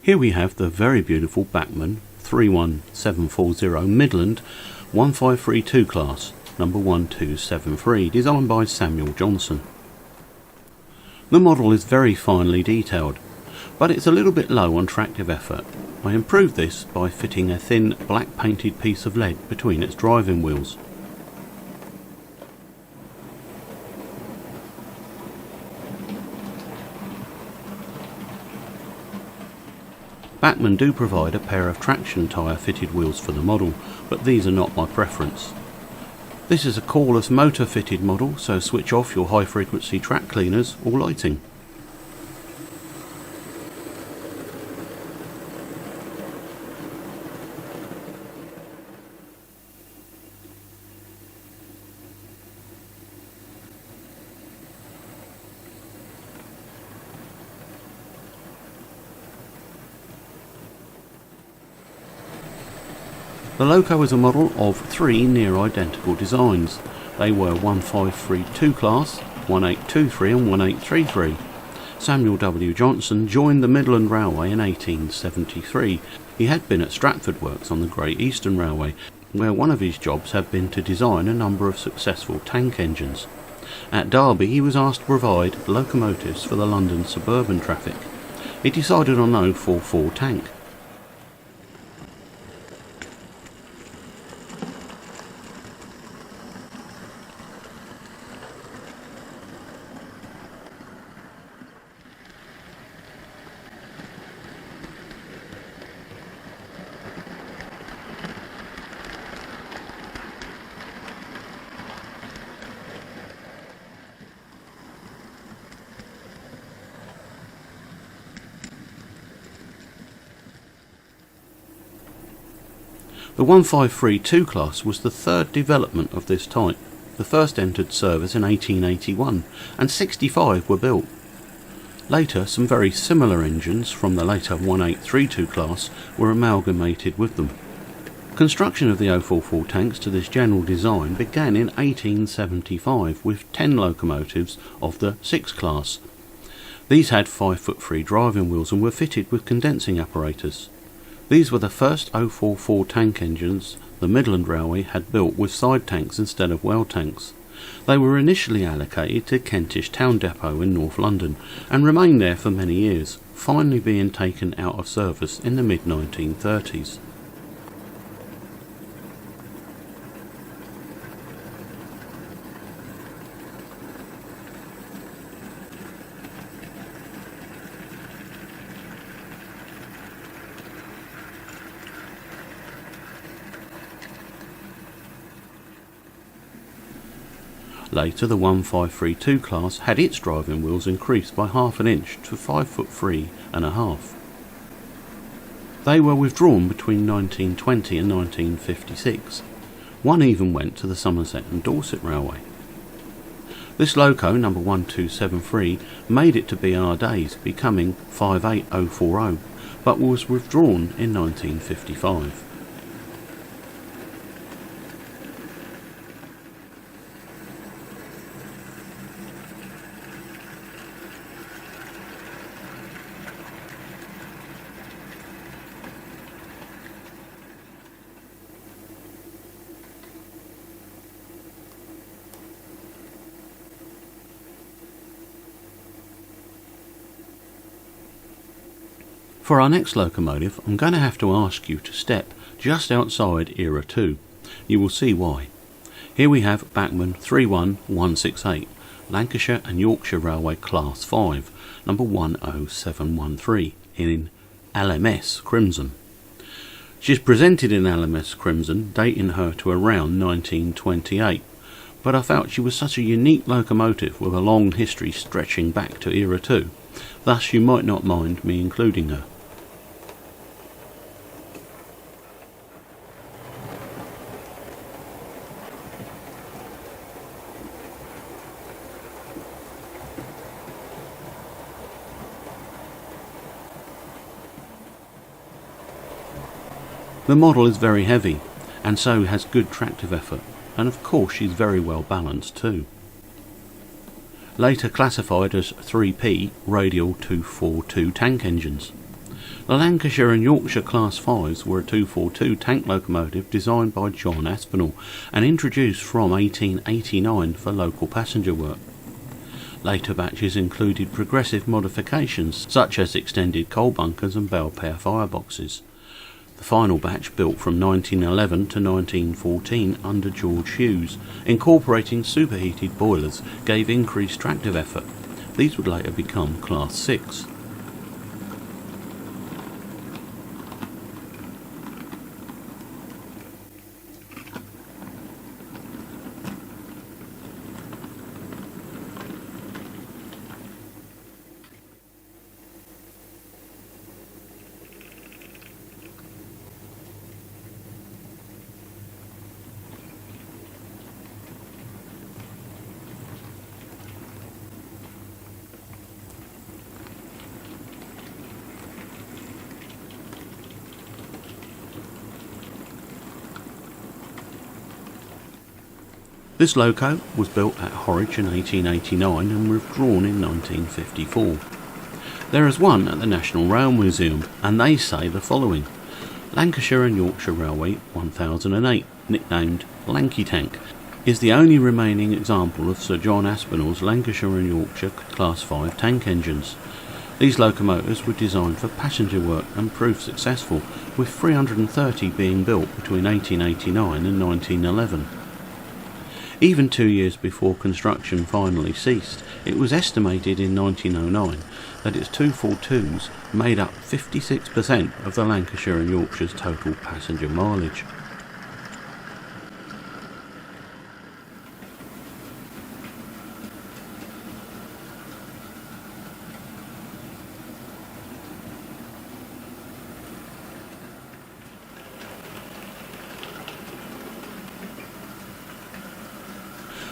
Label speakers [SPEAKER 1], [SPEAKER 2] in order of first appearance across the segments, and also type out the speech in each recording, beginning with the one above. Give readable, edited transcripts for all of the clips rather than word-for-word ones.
[SPEAKER 1] Here we have the very beautiful Bachmann 31740 Midland 1532 class, number 1273, designed by Samuel Johnson. The model is very finely detailed, but it's a little bit low on tractive effort. I improved this by fitting a thin black painted piece of lead between its driving wheels. Bachmann do provide a pair of traction tyre fitted wheels for the model, but these are not my preference. This is a cordless motor fitted model, so switch off your high frequency track cleaners or lighting. The Loco is a model of three near identical designs. They were 1532 class, 1823 and 1833. Samuel W. Johnson joined the Midland Railway in 1873. He had been at Stratford Works on the Great Eastern Railway, where one of his jobs had been to design a number of successful tank engines. At Derby he was asked to provide locomotives for the London suburban traffic. He decided on an 044 tank. The 1532 class was the third development of this type. The first entered service in 1881 and 65 were built. Later, some very similar engines from the later 1832 class were amalgamated with them. Construction of the 044 tanks to this general design began in 1875 with 10 locomotives of the 6 class. These had 5'3" driving wheels and were fitted with condensing apparatus. These were the first 044 tank engines the Midland Railway had built with side tanks instead of well tanks. They were initially allocated to Kentish Town Depot in North London and remained there for many years, finally being taken out of service in the mid-1930s. Later, the 1532 class had its driving wheels increased by ½ inch to 5'3½". They were withdrawn between 1920 and 1956. One even went to the Somerset and Dorset Railway. This loco, number 1273, made it to be our days, becoming 58040, but was withdrawn in 1955. For our next locomotive, I'm going to have to ask you to step just outside Era 2. You will see why. Here we have Bachmann 31168, Lancashire and Yorkshire Railway Class 5, number 10713, in LMS Crimson. She's presented in LMS Crimson, dating her to around 1928, but I felt she was such a unique locomotive with a long history stretching back to Era 2, thus you might not mind me including her. The model is very heavy, and so has good tractive effort, and of course she's very well balanced too. Later classified as 3P radial 242 tank engines. The Lancashire and Yorkshire Class 5s were a 242 tank locomotive designed by John Aspinall and introduced from 1889 for local passenger work. Later batches included progressive modifications such as extended coal bunkers and bell pair fireboxes. The final batch, built from 1911 to 1914 under George Hughes, incorporating superheated boilers, gave increased tractive effort. These would later become Class 6. This loco was built at Horwich in 1889 and withdrawn in 1954. There is one at the National Rail Museum, and they say the following: Lancashire and Yorkshire Railway 1008, nicknamed Lanky Tank, is the only remaining example of Sir John Aspinall's Lancashire and Yorkshire Class 5 tank engines. These locomotives were designed for passenger work and proved successful, with 330 being built between 1889 and 1911. Even 2 years before construction finally ceased, it was estimated in 1909 that its 242s made up 56% of the Lancashire and Yorkshire's total passenger mileage.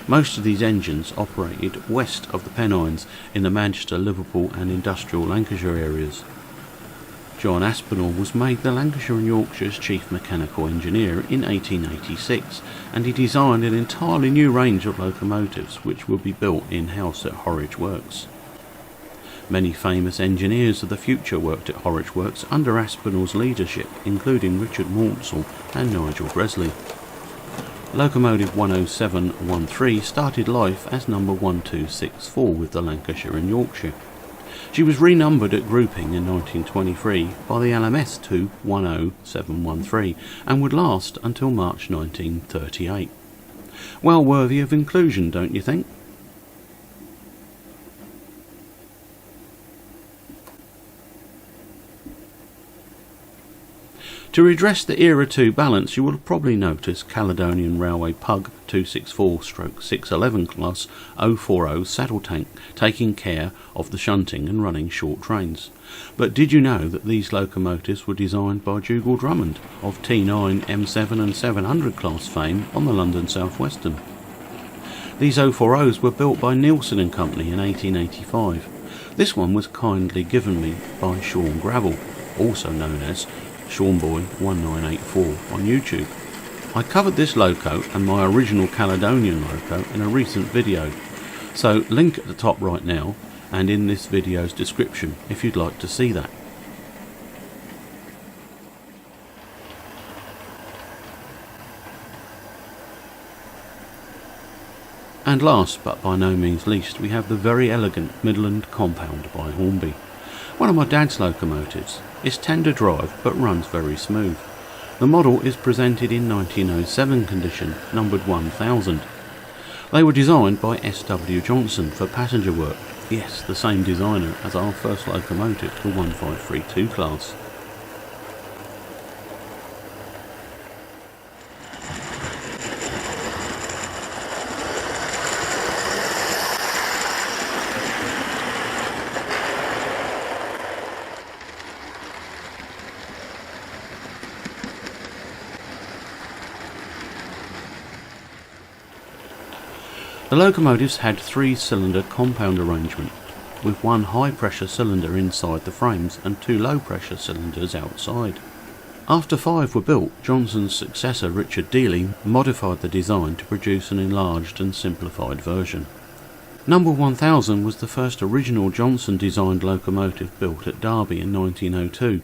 [SPEAKER 1] Most of these engines operated west of the Pennines in the Manchester, Liverpool and industrial Lancashire areas. John Aspinall was made the Lancashire and Yorkshire's chief mechanical engineer in 1886, and he designed an entirely new range of locomotives which would be built in-house at Horwich Works. Many famous engineers of the future worked at Horwich Works under Aspinall's leadership, including Richard Maunsell and Nigel Bresley. Locomotive 10713 started life as number 1264 with the Lancashire and Yorkshire. She was renumbered at grouping in 1923 by the LMS to 10713 and would last until March 1938. Well worthy of inclusion, don't you think? To redress the Era 2 balance, you will probably notice Caledonian Railway Pug 264/611 class 040 saddle tank taking care of the shunting and running short trains. But did you know that these locomotives were designed by Dougal Drummond of T9, M7 and 700 class fame on the London South Western? These 040s were built by Neilson and Company in 1885. This one was kindly given me by Sean Gravel, also known as SeanBoy1984 on YouTube. I covered this loco and my original Caledonian loco in a recent video, so link at the top right now and in this video's description if you'd like to see that. And last but by no means least, we have the very elegant Midland Compound by Hornby. One of my dad's locomotives. It's tender drive but runs very smooth. The model is presented in 1907 condition, numbered 1000. They were designed by S.W. Johnson for passenger work. Yes, the same designer as our first locomotive, the 1532 class. The locomotives had 3-cylinder compound arrangement, with one high-pressure cylinder inside the frames and 2 low-pressure cylinders outside. After 5 were built, Johnson's successor Richard Dealey modified the design to produce an enlarged and simplified version. Number 1000 was the first original Johnson-designed locomotive built at Derby in 1902,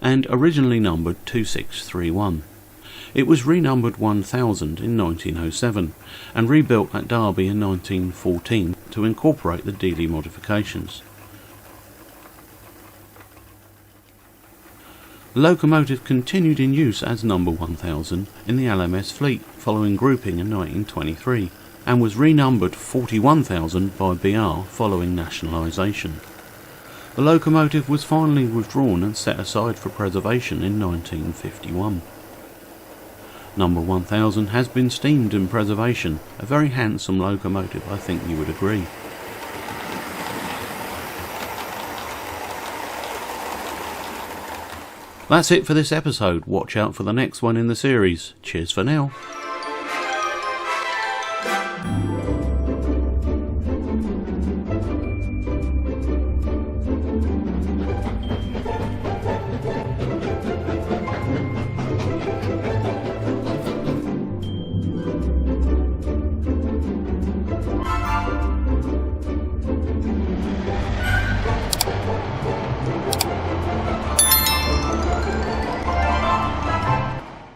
[SPEAKER 1] and originally numbered 2631. It was renumbered 1000 in 1907 and rebuilt at Derby in 1914 to incorporate the Dealey modifications. The locomotive continued in use as number 1000 in the LMS fleet following grouping in 1923 and was renumbered 41000 by BR following nationalisation. The locomotive was finally withdrawn and set aside for preservation in 1951. Number 1000 has been steamed in preservation, a very handsome locomotive, I think you would agree. That's it for this episode. Watch out for the next one in the series. Cheers for now.